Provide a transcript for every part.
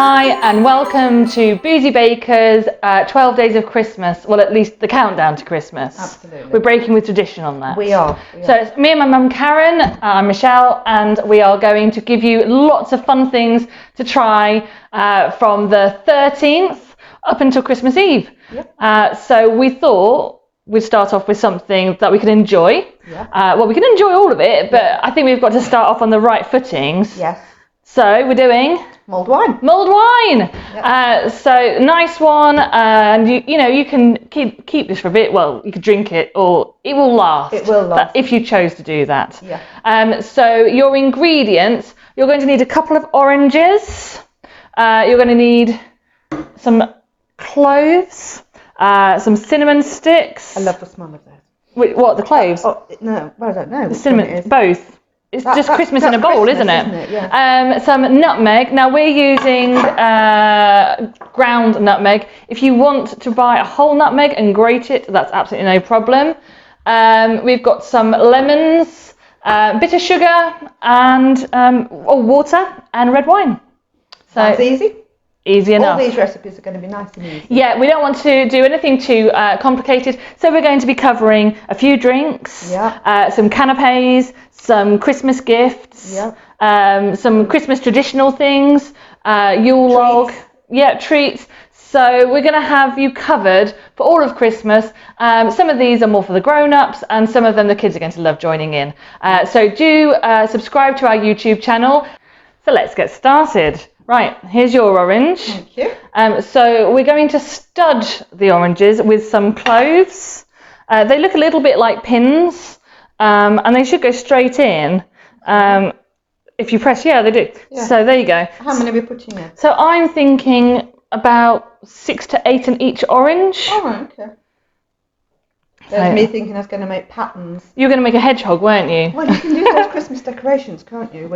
Hi and welcome to Boozy Baker's 12 Days of Christmas. Well, at least the countdown to Christmas. Absolutely. We're breaking with tradition on that. We are. So it's me and my mum Karen, I'm Michelle, and we are going to give you lots of fun things to try from the 13th up until Christmas Eve. Yep. So we thought we'd start off with something that we can enjoy. Yeah. Well, we can enjoy all of it, but I think we've got to start off on the right footings. Yes. So we're doing Mulled wine. Mulled wine. Yep. So nice one, and you can keep this for a bit. Well, you could drink it, or it will last. It will last if you chose to do that. Yeah. So your ingredients: you're going to need a couple of oranges. You're going to need some cloves, some cinnamon sticks. I love the smell of those. Wait, what, the cloves? No, well, I don't know. The cinnamon, both. It's just Christmas in a bowl, Christmas, isn't it? Isn't it? Yeah. Some nutmeg. Now we're using ground nutmeg. If you want to buy a whole nutmeg and grate it, that's absolutely no problem. We've got some lemons, bitter sugar, and water and red wine. So That's easy. Easy enough. All these recipes are going to be nice and easy. Yeah, we don't want to do anything too complicated, so we're going to be covering a few drinks, some canapes, some Christmas gifts, some Christmas traditional things, Yule log, treats. So we're going to have you covered for all of Christmas. Some of these are more for the grown-ups, and some of them the kids are going to love joining in. So do subscribe to our YouTube channel. So let's get started. Right, here's your orange. Thank you. So we're going to stud the oranges with some cloves. They look a little bit like pins, and they should go straight in. If you press, they do. Yeah. So there you go. How many are we putting in? So I'm thinking about 6 to 8 in each orange. Oh, okay. There's me thinking I was going to make patterns. You were going to make a hedgehog, weren't you? Well, you can do those Christmas decorations, can't you?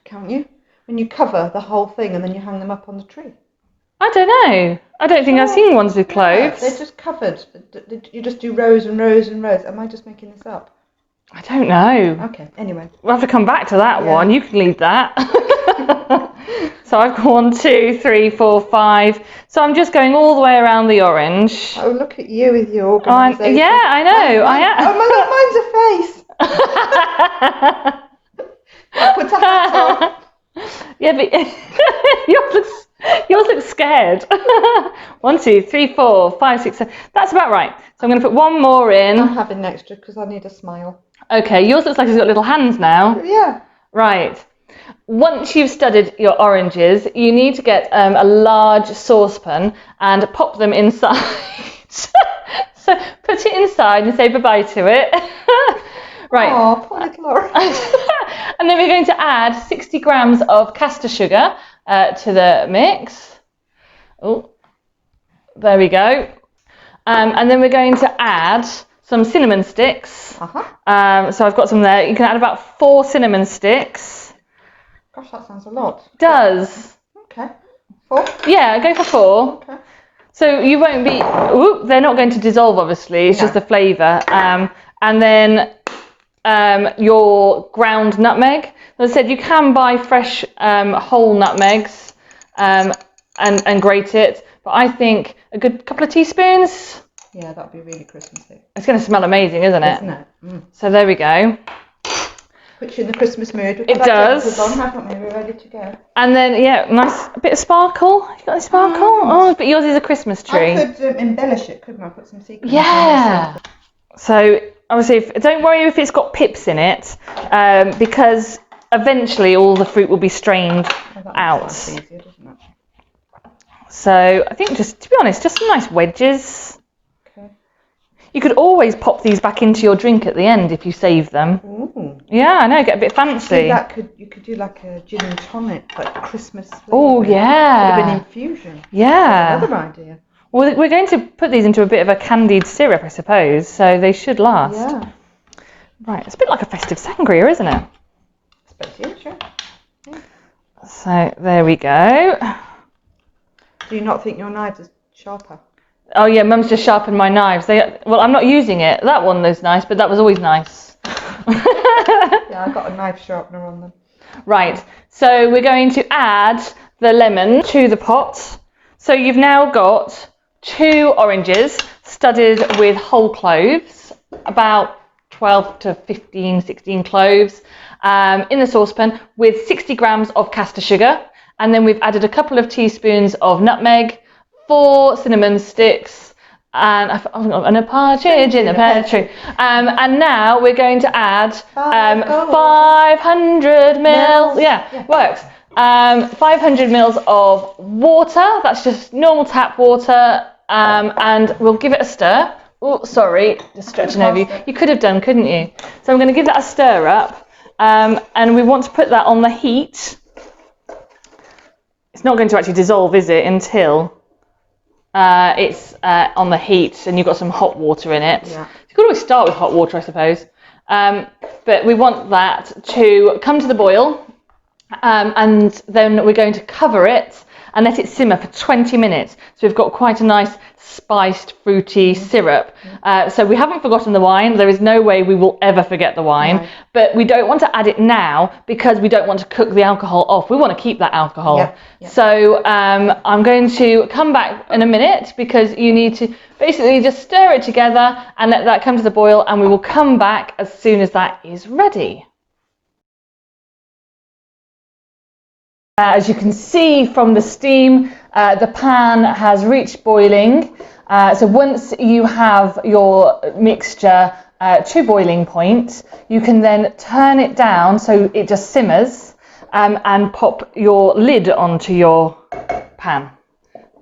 Can't you? When you cover the whole thing and then you hang them up on the tree. I don't know. I don't think I've seen ones with cloves. They're just covered. You just do rows and rows and rows. Am I just making this up? I don't know. Okay, anyway. We'll have to come back to that one. You can leave that. So I've got 1, 2, 3, 4, 5. So I'm just going all the way around the orange. Oh, look at you with your organisation. Yeah, I know. I am. Oh, mine's a face. I put a hat on. Yeah, but yours looks scared. 1, 2, 3, 4, 5, 6, 7. That's about right. So I'm going to put one more in. I'm having an extra because I need a smile. Okay, yours looks like it's got little hands now. Yeah. Right. Once you've studied your oranges, you need to get a large saucepan and pop them inside. So put it inside and say bye-bye to it. Right. Oh, poor little orange. And then we're going to add 60 grams of caster sugar to the mix. Oh, there we go. And then we're going to add some cinnamon sticks. So I've got some there. You can add about 4 cinnamon sticks. Gosh, that sounds a lot. Does. Okay. 4? Yeah, go for 4. Okay. So you won't be... Ooh, they're not going to dissolve, obviously. It's just the flavour. And then... your ground nutmeg. As I said, you can buy fresh whole nutmegs and grate it, but I think a good couple of teaspoons. Yeah, that'd be really Christmassy. It's going to smell amazing, isn't it? Isn't it? Mm. So there we go. Puts you in the Christmas mood. It does. On, haven't we? We're ready to go. And then a bit of sparkle. You got any sparkle? Oh, but yours is a Christmas tree. I could embellish it, couldn't I? Put some sequins. Yeah. So obviously, don't worry if it's got pips in it, because eventually all the fruit will be strained out. Easier, doesn't it? So I think to be honest, just some nice wedges. Okay. You could always pop these back into your drink at the end if you save them. Ooh. Yeah, I know, get a bit fancy. You could do like a gin and tonic, like Christmas. Oh yeah. Sort of an infusion. Yeah. Another idea. Well, we're going to put these into a bit of a candied syrup, I suppose, so they should last. Yeah. Right, it's a bit like a festive sangria, isn't it? I suppose, yeah, sure. Yeah. So there we go. Do you not think your knives are sharper? Oh yeah, Mum's just sharpened my knives. Well, I'm not using it. That one was nice, but that was always nice. Yeah, I got a knife sharpener on them. Right, so we're going to add the lemon to the pot. So you've now got 2 oranges studded with whole cloves, about 12 to 15, 16 cloves in the saucepan with 60 grams of caster sugar. And then we've added a couple of teaspoons of nutmeg, 4 cinnamon sticks, and a partridge in a pear tree. And now we're going to add 500 mils. Yeah, works. 500 mils of water. That's just normal tap water. And we'll give it a stir. Oh, sorry, just stretching over you. You could have done, couldn't you? So I'm going to give that a stir up. And we want to put that on the heat. It's not going to actually dissolve, is it, until it's on the heat and you've got some hot water in it. Yeah. You could always start with hot water, I suppose. But we want that to come to the boil, and then we're going to cover it and let it simmer for 20 minutes. So we've got quite a nice spiced, fruity syrup. So we haven't forgotten the wine. There is no way we will ever forget the wine. Right. But we don't want to add it now because we don't want to cook the alcohol off. We want to keep that alcohol. Yeah. Yeah. So I'm going to come back in a minute because you need to basically just stir it together and let that come to the boil, and we will come back as soon as that is ready. As you can see from the steam, the pan has reached boiling. So once you have your mixture to boiling point, you can then turn it down so it just simmers, and pop your lid onto your pan.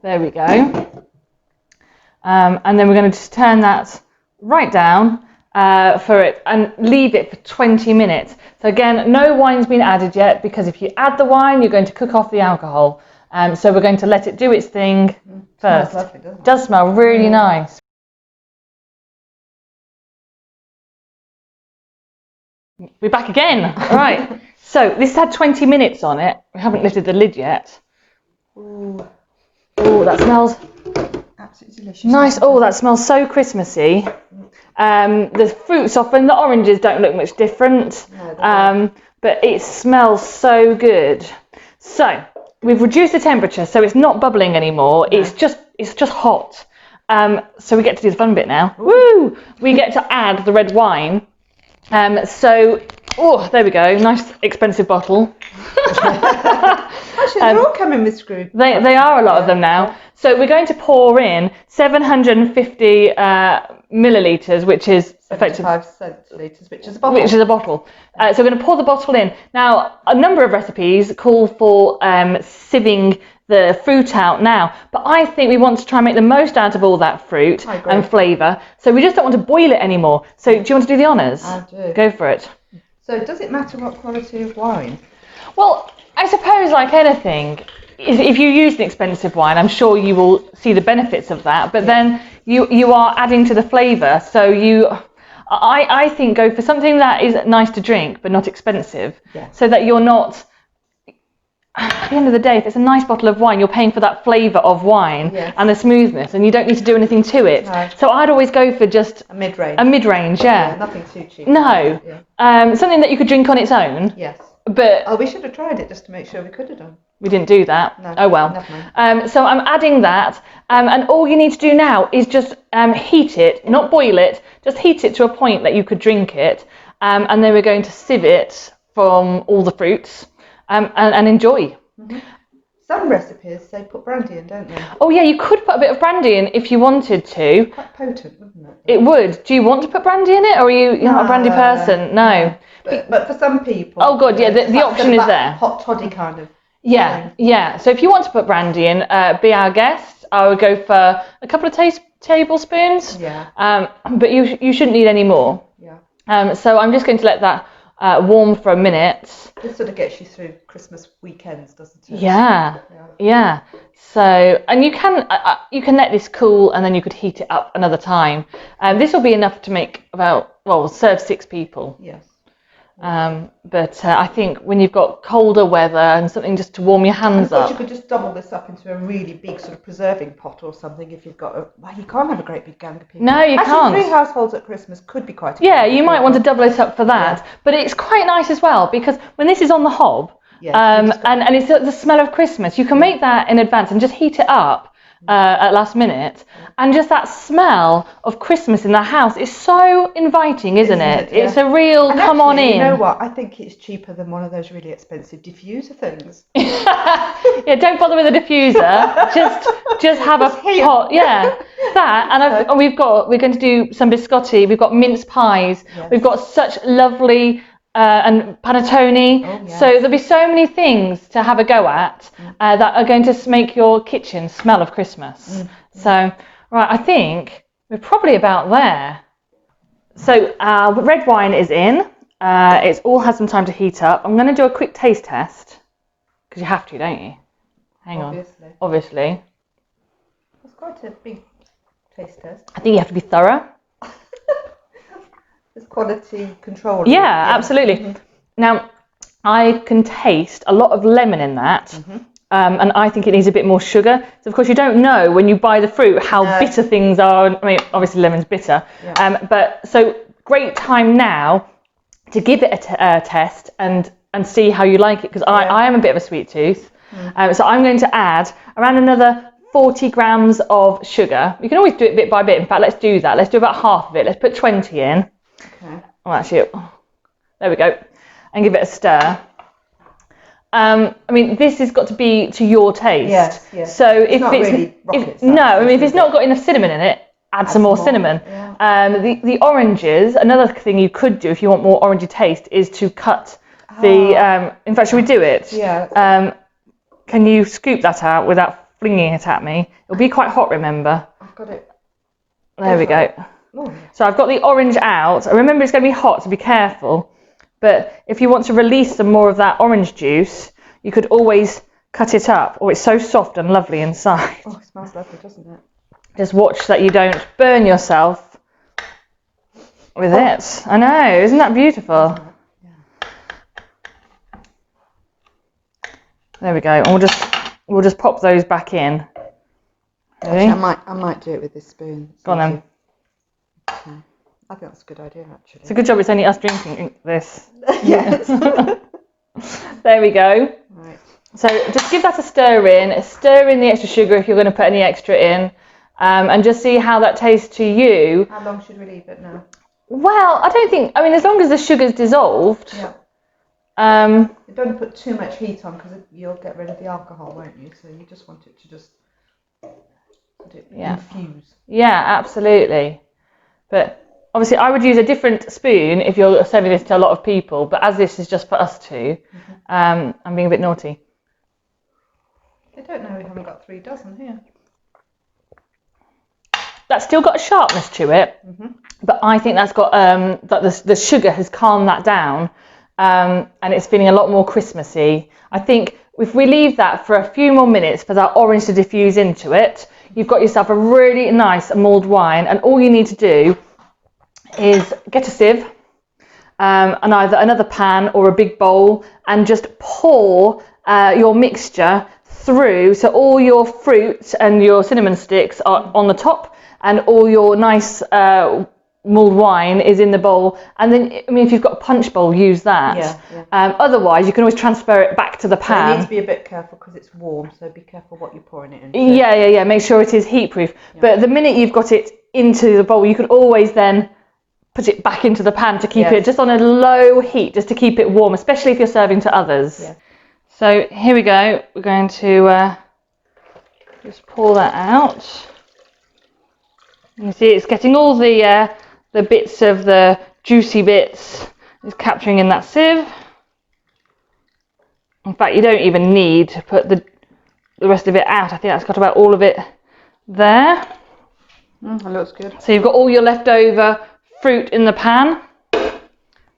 There we go. And then we're going to just turn that right down for it and leave it for 20 minutes. So again, no wine's been added yet because if you add the wine, you're going to cook off the alcohol. So we're going to let it do its thing first. Smells lovely, doesn't it? Does smell really nice. We're back again. Right. So this had 20 minutes on it. We haven't lifted the lid yet. Ooh, that smells absolutely delicious. Nice. Oh, that smells so Christmassy. The fruit softened. The oranges don't look much different, but it smells so good. So we've reduced the temperature, so it's not bubbling anymore. No. It's just hot. So we get to do the fun bit now. Woo! We get to add the red wine. Oh, there we go. Nice expensive bottle. Actually, they're all coming with screw. They are a lot of them now. So we're going to pour in 750 millilitres, which is effectively 75 centilitres, which is a bottle. So we're going to pour the bottle in. Now, a number of recipes call for sieving the fruit out now, but I think we want to try and make the most out of all that fruit and flavour. So we just don't want to boil it anymore. So do you want to do the honours? I do. Go for it. So does it matter what quality of wine? Well, I suppose like anything, if you use an expensive wine, I'm sure you will see the benefits of that, but then you are adding to the flavour. So I think go for something that is nice to drink but not expensive, so that you're not, at the end of the day, if it's a nice bottle of wine, you're paying for that flavour of wine and the smoothness, and you don't need to do anything to it. No. So I'd always go for just a mid-range. Nothing too cheap. No. Something that you could drink on its own. Yes. But we should have tried it just to make sure we could have done. We didn't do that. No, oh well. So I'm adding that, and all you need to do now is just heat it, not boil it, just heat it to a point that you could drink it, and then we're going to sieve it from all the fruits. And enjoy. Mm-hmm. Some recipes say put brandy in, don't they? Oh yeah, you could put a bit of brandy in if you wanted to. Quite potent, wouldn't it? It would. Do you want to put brandy in it, or are you're not a brandy person? No. But for some people. Oh god, yeah, the option is there. Hot toddy kind of. Yeah, yeah. So if you want to put brandy in, be our guest. I would go for a couple of tablespoons. Yeah. But you shouldn't need any more. Yeah. So I'm just going to let that warm for a minute. This sort of gets you through Christmas weekends, doesn't it? Yeah. So, and you can let this cool, and then you could heat it up another time. This will be enough to make serve 6 people. Yes. But I think when you've got colder weather and something just to warm your hands up. You could just double this up into a really big sort of preserving pot or something if you've got you can't have a great big gang of people. No, you can't. 3 households at Christmas could be quite a you might want to double it up for that. But it's quite nice as well, because when this is on the hob, and it's the smell of Christmas. You can make that in advance and just heat it up at last minute, and just that smell of Christmas in the house is so inviting, isn't it? Yeah. It's a real come on in. You know what? I think it's cheaper than one of those really expensive diffuser things. Yeah, don't bother with a diffuser. just have a pot. Yeah, that. And we're going to do some biscotti. We've got mince pies. Yes. We've got such lovely and panettone. Oh, yes. So there'll be so many things to have a go at that are going to make your kitchen smell of Christmas. So, right, I think we're probably about there. So our red wine is in. It's all had some time to heat up. I'm going to do a quick taste test because you have to, don't you? Hang on. Obviously. It's quite a big taste test. I think you have to be thorough. It's quality control. Yeah, absolutely. Now, I can taste a lot of lemon in that. And I think it needs a bit more sugar. So, of course, you don't know when you buy the fruit how bitter things are. I mean, obviously, lemon's bitter. Yeah. But so, great time now to give it a test and see how you like it. Because I am a bit of a sweet tooth. So, I'm going to add around another 40 grams of sugar. You can always do it bit by bit. In fact, let's do that. Let's do about half of it. Let's put 20 in. Okay. Oh, actually, there we go. And give it a stir. I mean, this has got to be to your taste. Yes. So if it's not got enough cinnamon in it, add some more cinnamon. Yeah. The oranges. Another thing you could do if you want more orangey taste is to cut the. In fact, should we do it? Yeah. Can you scoop that out without flinging it at me? It'll be quite hot. Remember. I've got it. There we go. Oh. So I've got the orange out. Remember, it's going to be hot, so be careful. But if you want to release some more of that orange juice, you could always cut it up. Oh, it's so soft and lovely inside. Oh, it smells lovely, doesn't it? Just watch that you don't burn yourself with it. I know, isn't that beautiful? Yeah. There we go. And we'll just pop those back in. Actually, I might do it with this spoon. Go on then. Okay. I think that's a good idea, actually. It's a good job it's only us drinking this. Yes. There we go. Right. So just give that a stir in. Stir in the extra sugar if you're going to put any extra in. And just see how that tastes to you. How long should we leave it now? Well, as long as the sugar's dissolved. Yeah. You don't put too much heat on because you'll get rid of the alcohol, won't you? So you just want it to just infuse. Yeah, absolutely. But obviously, I would use a different spoon if you're serving this to a lot of people, but as this is just for us two, I'm being a bit naughty. They don't know we haven't got 3 dozen here. That's still got a sharpness to it, but I think that's got that the sugar has calmed that down, and it's feeling a lot more Christmassy. I think if we leave that for a few more minutes for that orange to diffuse into it, you've got yourself a really nice mulled wine, and all you need to do is get a sieve and either another pan or a big bowl and just pour your mixture through, so all your fruit and your cinnamon sticks are on the top and all your nice mulled wine is in the bowl. And then, if you've got a punch bowl, use that. Otherwise, you can always transfer it back to the pan. So you need to be a bit careful because it's warm, so be careful what you're pouring it into. Yeah. Make sure it is heat proof. Yeah. But the minute you've got it into the bowl, you can always then put it back into the pan to keep it just on a low heat, just to keep it warm, especially if you're serving to others. Yeah. So here we go. We're going to just pour that out. You see, it's getting all the bits of the juicy bits. It's capturing in that sieve. In fact, you don't even need to put the rest of it out. I think that's got about all of it there. That looks good. So you've got all your leftover fruit in the pan. I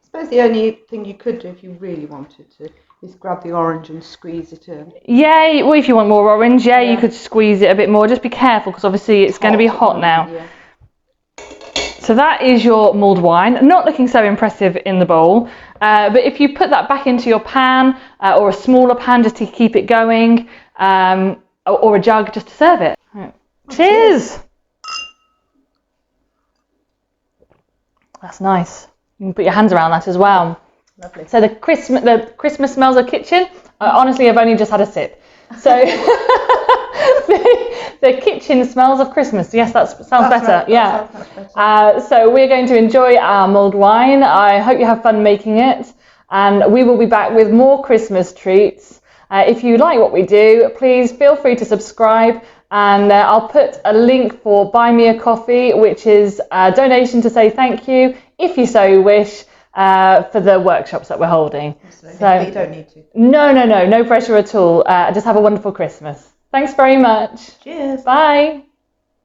suppose the only thing you could do if you really wanted to is grab the orange and squeeze it in. Yeah, well, if you want more orange, you could squeeze it a bit more. Just be careful because obviously it's going to be hot now. Yeah. So that is your mulled wine. Not looking so impressive in the bowl, but if you put that back into your pan or a smaller pan just to keep it going, or a jug just to serve it. Right. Cheers! That's nice. You can put your hands around that as well. Lovely. So the Christmas smells of kitchen Honestly, I've only just had a sip. So the kitchen smells of Christmas. Yes, that sounds better. Yeah. So we're going to enjoy our mulled wine. I hope you have fun making it, and we will be back with more Christmas treats. If you like what we do, please feel free to subscribe, and I'll put a link for Buy Me a Coffee, which is a donation to say thank you, if you so wish, for the workshops that we're holding. Absolutely. So you don't need to. No pressure at all. Just have a wonderful Christmas. Thanks very much. Cheers. Bye.